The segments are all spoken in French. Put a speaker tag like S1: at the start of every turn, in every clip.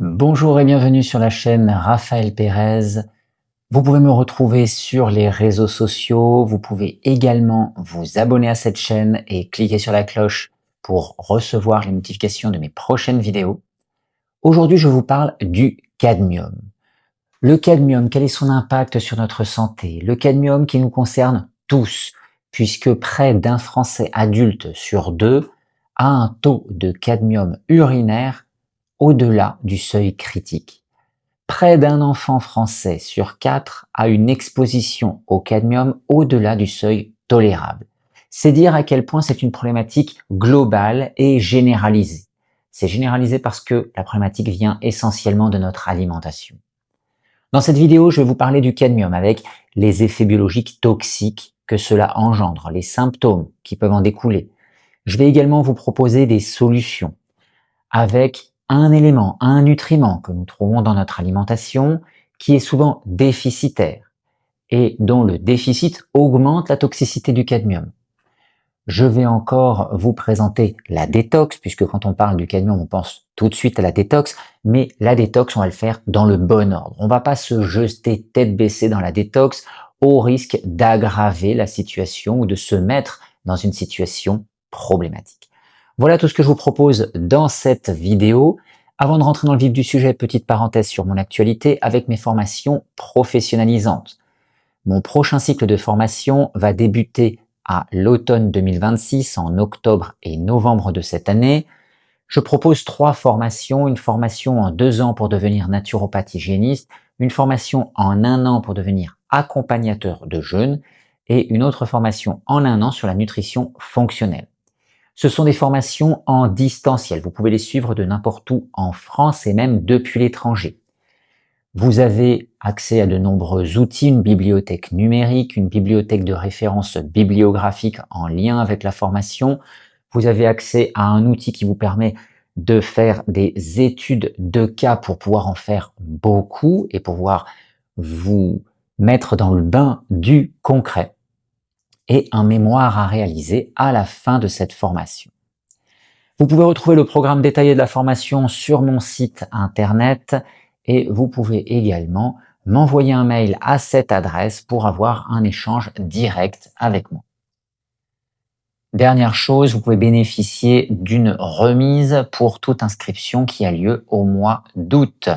S1: Bonjour et bienvenue sur la chaîne Raphaël Pérez. Vous pouvez me retrouver sur les réseaux sociaux. Vous pouvez également vous abonner à cette chaîne et cliquer sur la cloche pour recevoir les notifications de mes prochaines vidéos. Aujourd'hui, je vous parle du cadmium. Le cadmium, quel est son impact sur notre santé? Le cadmium qui nous concerne tous, puisque près d'un Français adulte sur deux a un taux de cadmium urinaire au-delà du seuil critique. Près d'un enfant français sur 4 a une exposition au cadmium au-delà du seuil tolérable. C'est dire à quel point c'est une problématique globale et généralisée. C'est généralisé parce que la problématique vient essentiellement de notre alimentation. Dans cette vidéo, je vais vous parler du cadmium avec les effets biologiques toxiques que cela engendre, les symptômes qui peuvent en découler. Je vais également vous proposer des solutions avec un élément, un nutriment que nous trouvons dans notre alimentation qui est souvent déficitaire et dont le déficit augmente la toxicité du cadmium. Je vais encore vous présenter la détox, puisque quand on parle du cadmium, on pense tout de suite à la détox, mais la détox, on va le faire dans le bon ordre. On ne va pas se jeter tête baissée dans la détox au risque d'aggraver la situation ou de se mettre dans une situation problématique. Voilà tout ce que je vous propose dans cette vidéo. Avant de rentrer dans le vif du sujet, petite parenthèse sur mon actualité avec mes formations professionnalisantes. Mon prochain cycle de formation va débuter à l'automne 2026, en octobre et novembre de cette année. Je propose 3 formations, une formation en 2 ans pour devenir naturopathe hygiéniste, une formation en 1 an pour devenir accompagnateur de jeûne et une autre formation en 1 an sur la nutrition fonctionnelle. Ce sont des formations en distanciel. Vous pouvez les suivre de n'importe où en France et même depuis l'étranger. Vous avez accès à de nombreux outils, une bibliothèque numérique, une bibliothèque de référence bibliographique en lien avec la formation. Vous avez accès à un outil qui vous permet de faire des études de cas pour pouvoir en faire beaucoup et pouvoir vous mettre dans le bain du concret et un mémoire à réaliser à la fin de cette formation. Vous pouvez retrouver le programme détaillé de la formation sur mon site internet et vous pouvez également m'envoyer un mail à cette adresse pour avoir un échange direct avec moi. Dernière chose, vous pouvez bénéficier d'une remise pour toute inscription qui a lieu au mois d'août.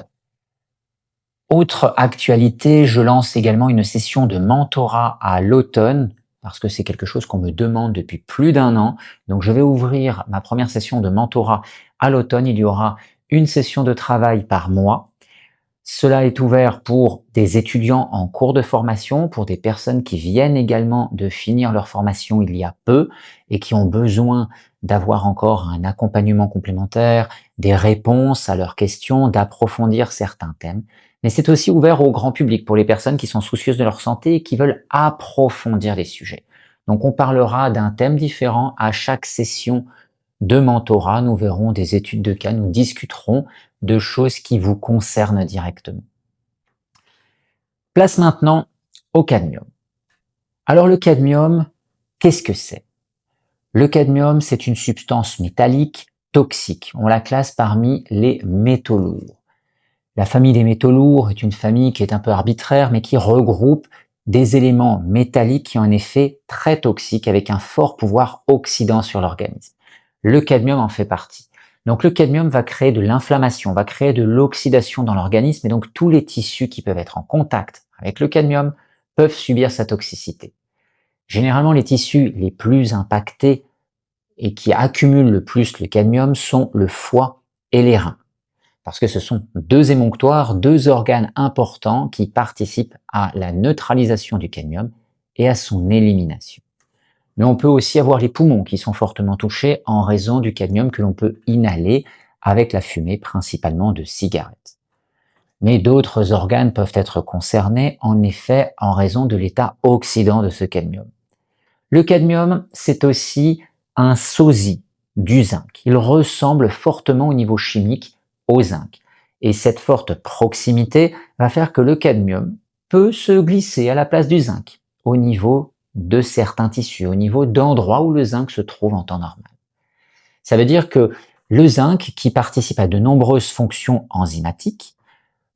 S1: Autre actualité, je lance également une session de mentorat à l'automne parce que c'est quelque chose qu'on me demande depuis plus d'1 an. Donc je vais ouvrir ma première session de mentorat à l'automne. Il y aura une session de travail par mois. Cela est ouvert pour des étudiants en cours de formation, pour des personnes qui viennent également de finir leur formation il y a peu et qui ont besoin d'avoir encore un accompagnement complémentaire, des réponses à leurs questions, d'approfondir certains thèmes. Mais c'est aussi ouvert au grand public pour les personnes qui sont soucieuses de leur santé et qui veulent approfondir les sujets. Donc on parlera d'un thème différent à chaque session de mentorat. Nous verrons des études de cas, nous discuterons de choses qui vous concernent directement. Place maintenant au cadmium. Alors le cadmium, qu'est-ce que c'est? Le cadmium, c'est une substance métallique toxique. On la classe parmi les métaux lourds. La famille des métaux lourds est une famille qui est un peu arbitraire, mais qui regroupe des éléments métalliques qui ont un effet très toxique avec un fort pouvoir oxydant sur l'organisme. Le cadmium en fait partie. Donc le cadmium va créer de l'inflammation, va créer de l'oxydation dans l'organisme et donc tous les tissus qui peuvent être en contact avec le cadmium peuvent subir sa toxicité. Généralement, les tissus les plus impactés et qui accumulent le plus le cadmium sont le foie et les reins. Parce que ce sont 2 émonctoires, 2 organes importants qui participent à la neutralisation du cadmium et à son élimination. Mais on peut aussi avoir les poumons qui sont fortement touchés en raison du cadmium que l'on peut inhaler avec la fumée principalement de cigarettes. Mais d'autres organes peuvent être concernés en effet en raison de l'état oxydant de ce cadmium. Le cadmium, c'est aussi un sosie du zinc. Il ressemble fortement au niveau chimique au zinc. Et cette forte proximité va faire que le cadmium peut se glisser à la place du zinc au niveau de certains tissus, au niveau d'endroits où le zinc se trouve en temps normal. Ça veut dire que Le zinc, qui participe à de nombreuses fonctions enzymatiques,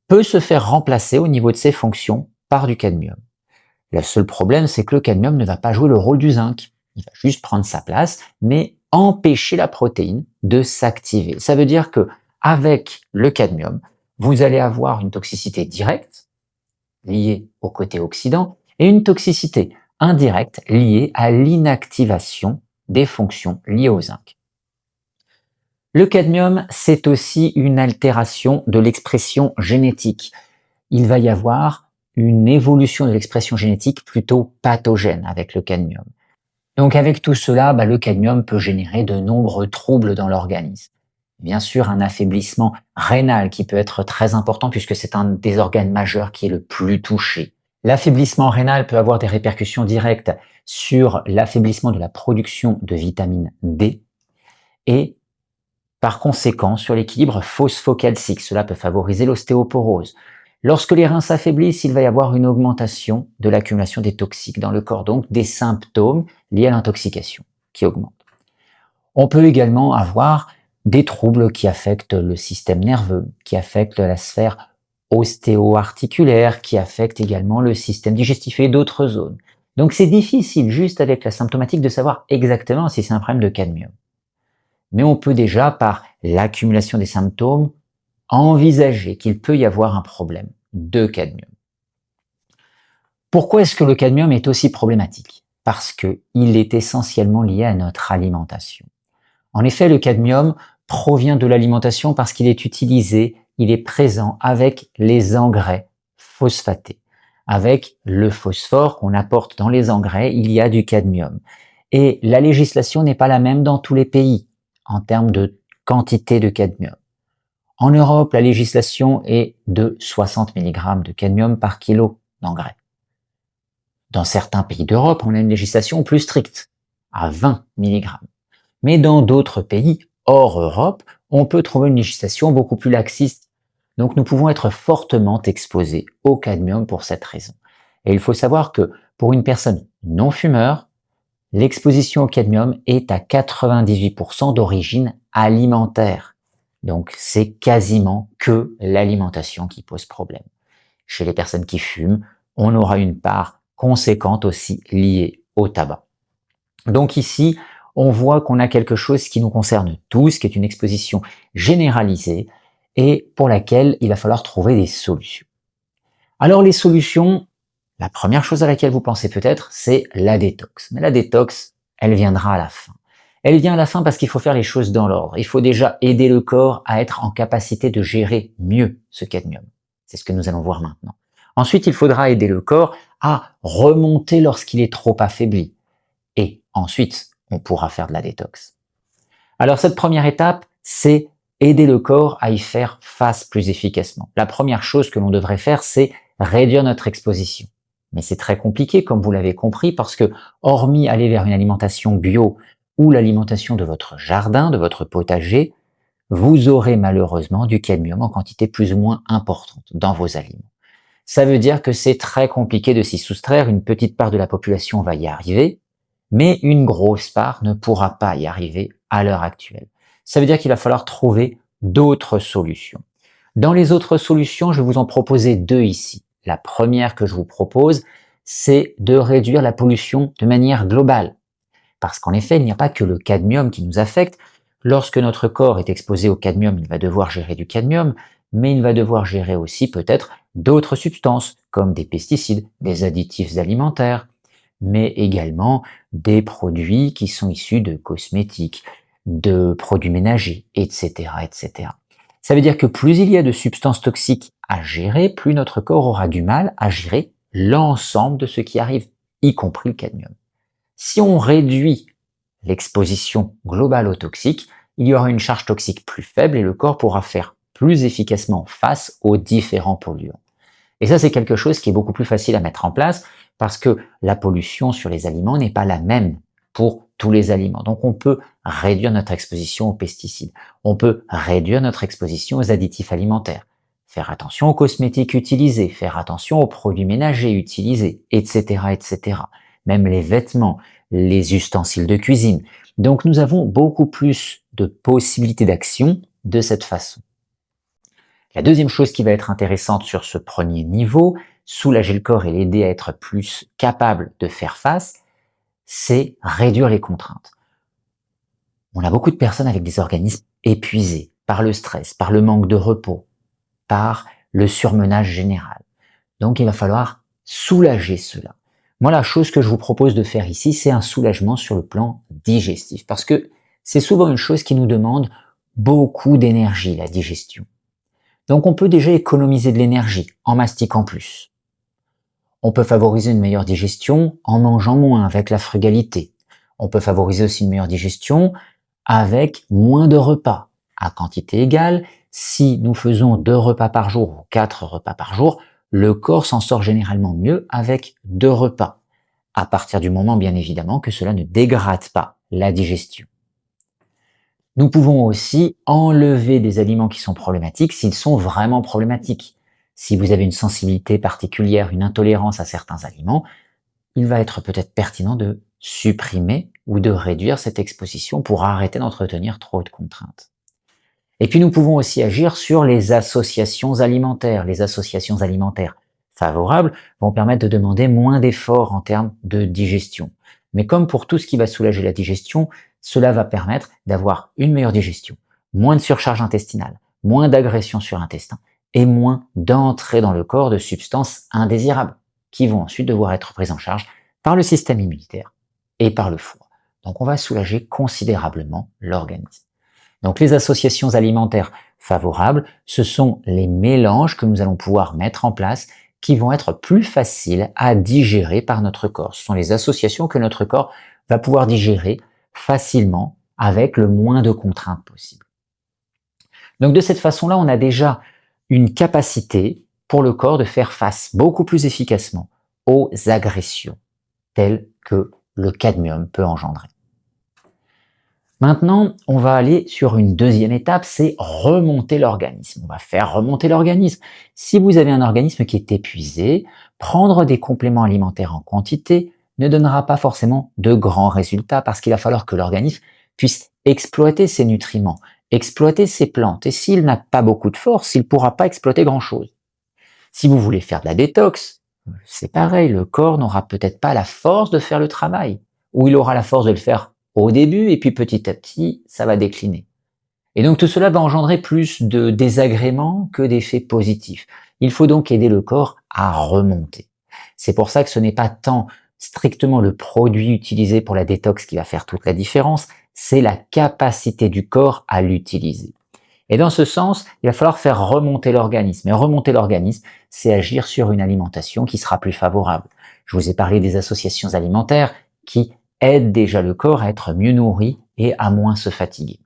S1: peut se faire remplacer au niveau de ses fonctions par du cadmium. Le seul problème, c'est que le cadmium ne va pas jouer le rôle du zinc. Il va juste prendre sa place, mais empêcher la protéine de s'activer. Ça veut dire que avec le cadmium, vous allez avoir une toxicité directe liée au côté oxydant et une toxicité indirecte liée à l'inactivation des fonctions liées au zinc. Le cadmium, c'est aussi une altération de l'expression génétique. Il va y avoir une évolution de l'expression génétique plutôt pathogène avec le cadmium. Donc avec tout cela, le cadmium peut générer de nombreux troubles dans l'organisme. Bien sûr, un affaiblissement rénal qui peut être très important puisque c'est un des organes majeurs qui est le plus touché. L'affaiblissement rénal peut avoir des répercussions directes sur l'affaiblissement de la production de vitamine D et par conséquent sur l'équilibre phosphocalcique. Cela peut favoriser l'ostéoporose. Lorsque les reins s'affaiblissent, il va y avoir une augmentation de l'accumulation des toxiques dans le corps, donc des symptômes liés à l'intoxication qui augmentent. On peut également avoir des troubles qui affectent le système nerveux, qui affectent la sphère ostéo-articulaire, qui affectent également le système digestif et d'autres zones. Donc c'est difficile juste avec la symptomatique de savoir exactement si c'est un problème de cadmium. Mais on peut déjà, par l'accumulation des symptômes, envisager qu'il peut y avoir un problème de cadmium. Pourquoi est-ce que le cadmium est aussi problématique? Parce qu'il est essentiellement lié à notre alimentation. En effet, le cadmium provient de l'alimentation parce qu'il est utilisé, il est présent avec les engrais phosphatés. Avec le phosphore qu'on apporte dans les engrais, il y a du cadmium. Et la législation n'est pas la même dans tous les pays en termes de quantité de cadmium. En Europe, la législation est de 60 mg de cadmium par kilo d'engrais. Dans certains pays d'Europe, on a une législation plus stricte, à 20 mg. Mais dans d'autres pays, hors Europe, on peut trouver une législation beaucoup plus laxiste. Donc nous pouvons être fortement exposés au cadmium pour cette raison. Et il faut savoir que pour une personne non fumeur, l'exposition au cadmium est à 98% d'origine alimentaire. Donc c'est quasiment que l'alimentation qui pose problème. Chez les personnes qui fument, on aura une part conséquente aussi liée au tabac. Donc ici, on voit qu'on a quelque chose qui nous concerne tous, qui est une exposition généralisée et pour laquelle il va falloir trouver des solutions. Alors les solutions, la première chose à laquelle vous pensez peut-être, c'est la détox. Mais la détox, elle viendra à la fin. Elle vient à la fin parce qu'il faut faire les choses dans l'ordre. Il faut déjà aider le corps à être en capacité de gérer mieux ce cadmium. C'est ce que nous allons voir maintenant. Ensuite, il faudra aider le corps à remonter lorsqu'il est trop affaibli. Et ensuite, on pourra faire de la détox. Alors cette première étape, c'est aider le corps à y faire face plus efficacement. La première chose que l'on devrait faire, c'est réduire notre exposition. Mais c'est très compliqué, comme vous l'avez compris, parce que hormis aller vers une alimentation bio ou l'alimentation de votre jardin, de votre potager, vous aurez malheureusement du cadmium en quantité plus ou moins importante dans vos aliments. Ça veut dire que c'est très compliqué de s'y soustraire, une petite part de la population va y arriver, mais une grosse part ne pourra pas y arriver à l'heure actuelle. Ça veut dire qu'il va falloir trouver d'autres solutions. Dans les autres solutions, je vais vous en proposer deux ici. La première que je vous propose, c'est de réduire la pollution de manière globale. Parce qu'en effet, il n'y a pas que le cadmium qui nous affecte. Lorsque notre corps est exposé au cadmium, il va devoir gérer du cadmium, mais il va devoir gérer aussi peut-être d'autres substances, comme des pesticides, des additifs alimentaires, mais également des produits qui sont issus de cosmétiques, de produits ménagers, etc., etc. Ça veut dire que plus il y a de substances toxiques à gérer, plus notre corps aura du mal à gérer l'ensemble de ce qui arrive, y compris le cadmium. Si on réduit l'exposition globale aux toxiques, il y aura une charge toxique plus faible et le corps pourra faire plus efficacement face aux différents polluants. Et ça, c'est quelque chose qui est beaucoup plus facile à mettre en place parce que la pollution sur les aliments n'est pas la même pour tous les aliments. Donc on peut réduire notre exposition aux pesticides, on peut réduire notre exposition aux additifs alimentaires, faire attention aux cosmétiques utilisés, faire attention aux produits ménagers utilisés, etc., etc. Même les vêtements, les ustensiles de cuisine. Donc nous avons beaucoup plus de possibilités d'action de cette façon. La deuxième chose qui va être intéressante sur ce premier niveau, soulager le corps et l'aider à être plus capable de faire face, c'est réduire les contraintes. On a beaucoup de personnes avec des organismes épuisés par le stress, par le manque de repos, par le surmenage général. Donc il va falloir soulager cela. Moi, la chose que je vous propose de faire ici, c'est un soulagement sur le plan digestif, parce que c'est souvent une chose qui nous demande beaucoup d'énergie, la digestion. Donc on peut déjà économiser de l'énergie en mastiquant plus. On peut favoriser une meilleure digestion en mangeant moins avec la frugalité. On peut favoriser aussi une meilleure digestion avec moins de repas à quantité égale. Si nous faisons 2 repas par jour ou 4 repas par jour, le corps s'en sort généralement mieux avec 2 repas, à partir du moment bien évidemment que cela ne dégrade pas la digestion. Nous pouvons aussi enlever des aliments qui sont problématiques s'ils sont vraiment problématiques. Si vous avez une sensibilité particulière, une intolérance à certains aliments, il va être peut-être pertinent de supprimer ou de réduire cette exposition pour arrêter d'entretenir trop de contraintes. Et puis nous pouvons aussi agir sur les associations alimentaires. Les associations alimentaires favorables vont permettre de demander moins d'efforts en termes de digestion. Mais comme pour tout ce qui va soulager la digestion, cela va permettre d'avoir une meilleure digestion, moins de surcharge intestinale, moins d'agression sur l'intestin et moins d'entrée dans le corps de substances indésirables qui vont ensuite devoir être prises en charge par le système immunitaire et par le foie. Donc on va soulager considérablement l'organisme. Donc les associations alimentaires favorables, ce sont les mélanges que nous allons pouvoir mettre en place qui vont être plus faciles à digérer par notre corps. Ce sont les associations que notre corps va pouvoir digérer facilement avec le moins de contraintes possible. Donc de cette façon-là, on a déjà une capacité pour le corps de faire face beaucoup plus efficacement aux agressions telles que le cadmium peut engendrer. Maintenant, on va aller sur une deuxième étape, c'est remonter l'organisme. On va faire remonter l'organisme. Si vous avez un organisme qui est épuisé, prendre des compléments alimentaires en quantité ne donnera pas forcément de grands résultats parce qu'il va falloir que l'organisme puisse exploiter ses nutriments, exploiter ses plantes. Et s'il n'a pas beaucoup de force, il ne pourra pas exploiter grand-chose. Si vous voulez faire de la détox, c'est pareil, le corps n'aura peut-être pas la force de faire le travail, ou il aura la force de le faire au début, et puis petit à petit, ça va décliner. Et donc tout cela va engendrer plus de désagréments que d'effets positifs. Il faut donc aider le corps à remonter. C'est pour ça que ce n'est pas tant strictement le produit utilisé pour la détox qui va faire toute la différence, c'est la capacité du corps à l'utiliser. Et dans ce sens, il va falloir faire remonter l'organisme. Et remonter l'organisme, c'est agir sur une alimentation qui sera plus favorable. Je vous ai parlé des associations alimentaires qui aident déjà le corps à être mieux nourri et à moins se fatiguer.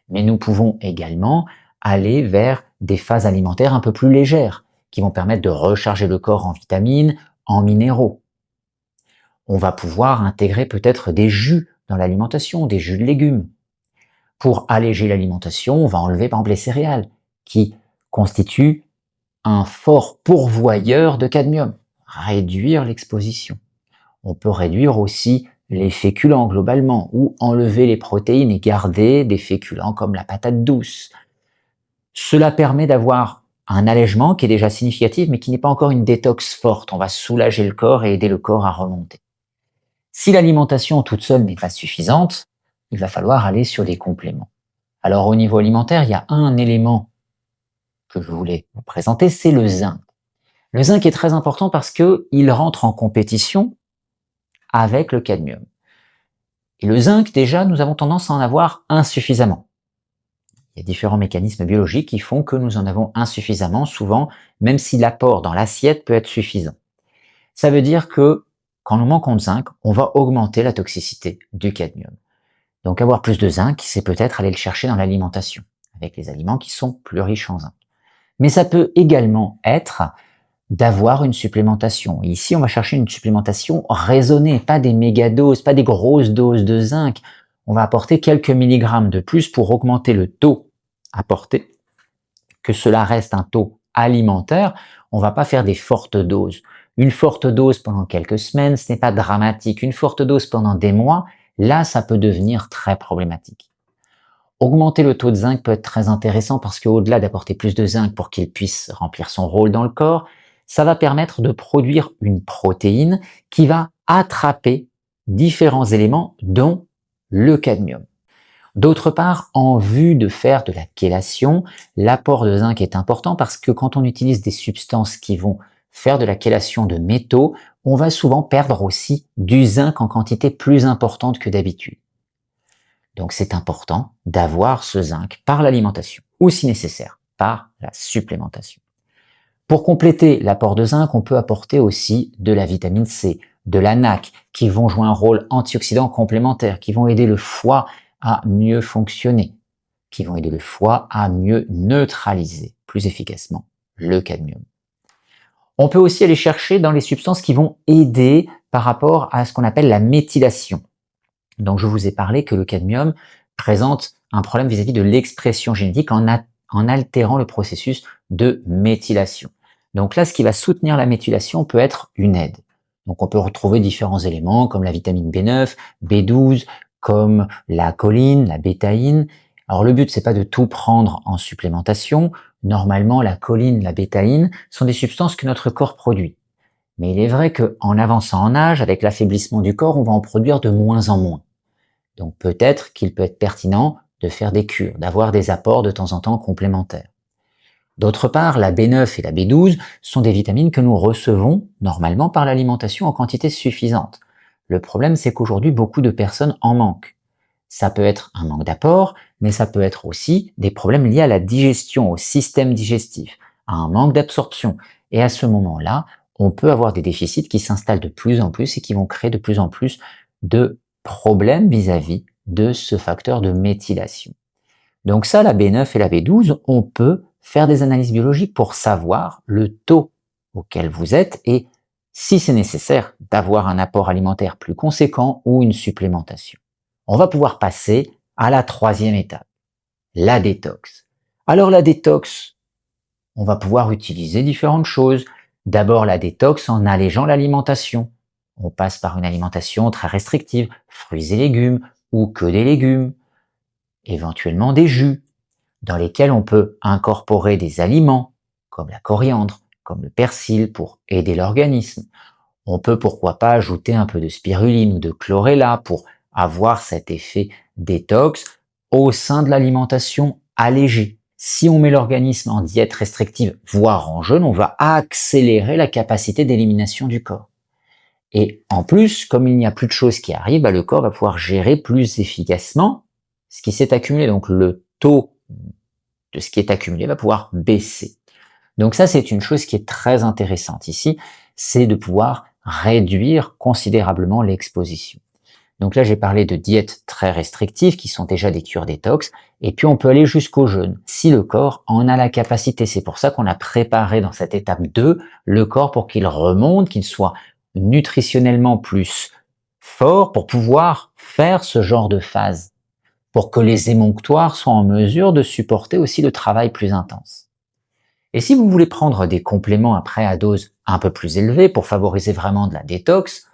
S1: Mais nous pouvons également aller vers des phases alimentaires un peu plus légères, qui vont permettre de recharger le corps en vitamines, en minéraux. On va pouvoir intégrer peut-être des jus dans l'alimentation, des jus de légumes. Pour alléger l'alimentation, on va enlever par exemple les céréales, qui constituent un fort pourvoyeur de cadmium. Réduire l'exposition. On peut réduire aussi les féculents globalement, ou enlever les protéines et garder des féculents comme la patate douce. Cela permet d'avoir un allègement qui est déjà significatif, mais qui n'est pas encore une détox forte. On va soulager le corps et aider le corps à remonter. Si l'alimentation toute seule n'est pas suffisante, il va falloir aller sur des compléments. Alors au niveau alimentaire, il y a un élément que je voulais vous présenter, c'est le zinc. Le zinc est très important parce qu'il rentre en compétition avec le cadmium. Et le zinc, déjà, nous avons tendance à en avoir insuffisamment. Il y a différents mécanismes biologiques qui font que nous en avons insuffisamment, souvent, même si l'apport dans l'assiette peut être suffisant. Ça veut dire que, quand nous manquons de zinc, on va augmenter la toxicité du cadmium. Donc avoir plus de zinc, c'est peut-être aller le chercher dans l'alimentation, avec les aliments qui sont plus riches en zinc. Mais ça peut également être d'avoir une supplémentation. Et ici, on va chercher une supplémentation raisonnée, pas des méga-doses, pas des grosses doses de zinc. On va apporter quelques milligrammes de plus pour augmenter le taux apporté, que cela reste un taux alimentaire. On va pas faire des fortes doses. Une forte dose pendant quelques semaines, ce n'est pas dramatique. Une forte dose pendant des mois, là, ça peut devenir très problématique. Augmenter le taux de zinc peut être très intéressant parce qu'au-delà d'apporter plus de zinc pour qu'il puisse remplir son rôle dans le corps, ça va permettre de produire une protéine qui va attraper différents éléments, dont le cadmium. D'autre part, en vue de faire de la chélation, l'apport de zinc est important parce que quand on utilise des substances qui vont faire de la chélation de métaux, on va souvent perdre aussi du zinc en quantité plus importante que d'habitude. Donc c'est important d'avoir ce zinc par l'alimentation ou si nécessaire par la supplémentation. Pour compléter l'apport de zinc, on peut apporter aussi de la vitamine C, de la NAC, qui vont jouer un rôle antioxydant complémentaire, qui vont aider le foie à mieux fonctionner, qui vont aider le foie à mieux neutraliser plus efficacement le cadmium. On peut aussi aller chercher dans les substances qui vont aider par rapport à ce qu'on appelle la méthylation. Donc je vous ai parlé que le cadmium présente un problème vis-à-vis de l'expression génétique en altérant le processus de méthylation. Donc là, ce qui va soutenir la méthylation peut être une aide. Donc on peut retrouver différents éléments comme la vitamine B9, B12, comme la choline, la bétaïne. Alors le but, c'est pas de tout prendre en supplémentation. Normalement, la choline, la bétaïne sont des substances que notre corps produit. Mais il est vrai qu'en avançant en âge, avec l'affaiblissement du corps, on va en produire de moins en moins. Donc peut-être qu'il peut être pertinent de faire des cures, d'avoir des apports de temps en temps complémentaires. D'autre part, la B9 et la B12 sont des vitamines que nous recevons normalement par l'alimentation en quantité suffisante. Le problème, c'est qu'aujourd'hui, beaucoup de personnes en manquent. Ça peut être un manque d'apport, mais ça peut être aussi des problèmes liés à la digestion, au système digestif, à un manque d'absorption. Et à ce moment-là, on peut avoir des déficits qui s'installent de plus en plus et qui vont créer de plus en plus de problèmes vis-à-vis de ce facteur de méthylation. Donc ça, la B9 et la B12, on peut faire des analyses biologiques pour savoir le taux auquel vous êtes et, si c'est nécessaire, d'avoir un apport alimentaire plus conséquent ou une supplémentation. On va pouvoir passer à la troisième étape, la détox. Alors la détox, on va pouvoir utiliser différentes choses. D'abord la détox en allégeant l'alimentation. On passe par une alimentation très restrictive, fruits et légumes ou que des légumes, éventuellement des jus, dans lesquels on peut incorporer des aliments comme la coriandre, comme le persil pour aider l'organisme. On peut pourquoi pas ajouter un peu de spiruline ou de chlorella pour avoir cet effet détox au sein de l'alimentation allégée. Si on met l'organisme en diète restrictive, voire en jeûne, on va accélérer la capacité d'élimination du corps. Et en plus, comme il n'y a plus de choses qui arrivent, le corps va pouvoir gérer plus efficacement ce qui s'est accumulé. Donc le taux de ce qui est accumulé va pouvoir baisser. Donc ça, c'est une chose qui est très intéressante ici, c'est de pouvoir réduire considérablement l'exposition. Donc là, j'ai parlé de diètes très restrictives qui sont déjà des cures détox, et puis on peut aller jusqu'au jeûne, si le corps en a la capacité. C'est pour ça qu'on a préparé dans cette étape 2 le corps pour qu'il remonte, qu'il soit nutritionnellement plus fort pour pouvoir faire ce genre de phase, pour que les émonctoires soient en mesure de supporter aussi le travail plus intense. Et si vous voulez prendre des compléments après à dose un peu plus élevée pour favoriser vraiment de la détox,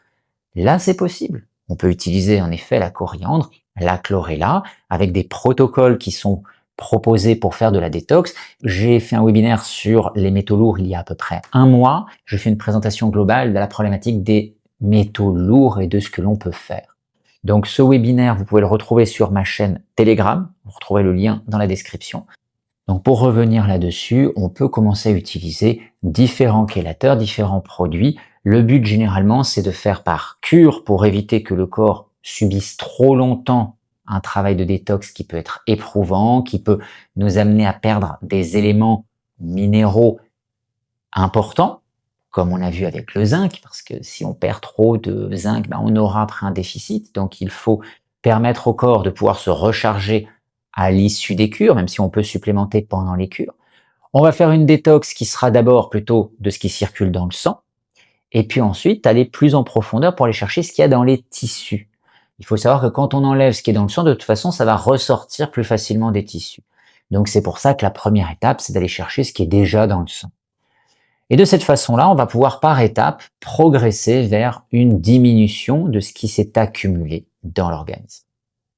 S1: là c'est possible. On peut utiliser en effet la coriandre, la chlorella, avec des protocoles qui sont proposés pour faire de la détox. J'ai fait un webinaire sur les métaux lourds il y a à peu près un mois. Je fais une présentation globale de la problématique des métaux lourds et de ce que l'on peut faire. Donc ce webinaire, vous pouvez le retrouver sur ma chaîne Telegram. Vous retrouvez le lien dans la description. Donc pour revenir là-dessus, on peut commencer à utiliser différents chélateurs, différents produits. Le but généralement, c'est de faire par cure pour éviter que le corps subisse trop longtemps un travail de détox qui peut être éprouvant, qui peut nous amener à perdre des éléments minéraux importants, comme on a vu avec le zinc, parce que si on perd trop de zinc, on aura après un déficit. Donc il faut permettre au corps de pouvoir se recharger à l'issue des cures, même si on peut supplémenter pendant les cures. On va faire une détox qui sera d'abord plutôt de ce qui circule dans le sang, et puis ensuite aller plus en profondeur pour aller chercher ce qu'il y a dans les tissus. Il faut savoir que quand on enlève ce qui est dans le sang, de toute façon, ça va ressortir plus facilement des tissus. Donc c'est pour ça que la première étape, c'est d'aller chercher ce qui est déjà dans le sang. Et de cette façon-là, on va pouvoir par étapes progresser vers une diminution de ce qui s'est accumulé dans l'organisme.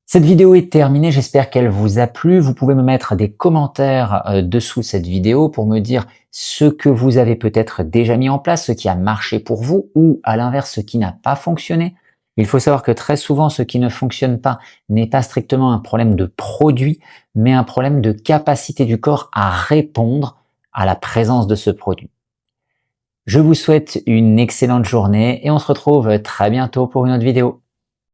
S1: Cette vidéo est terminée, j'espère qu'elle vous a plu. Vous pouvez me mettre des commentaires dessous cette vidéo pour me dire ce que vous avez peut-être déjà mis en place, ce qui a marché pour vous ou à l'inverse ce qui n'a pas fonctionné. Il faut savoir que très souvent ce qui ne fonctionne pas n'est pas strictement un problème de produit, mais un problème de capacité du corps à répondre à la présence de ce produit. Je vous souhaite une excellente journée et on se retrouve très bientôt pour une autre vidéo.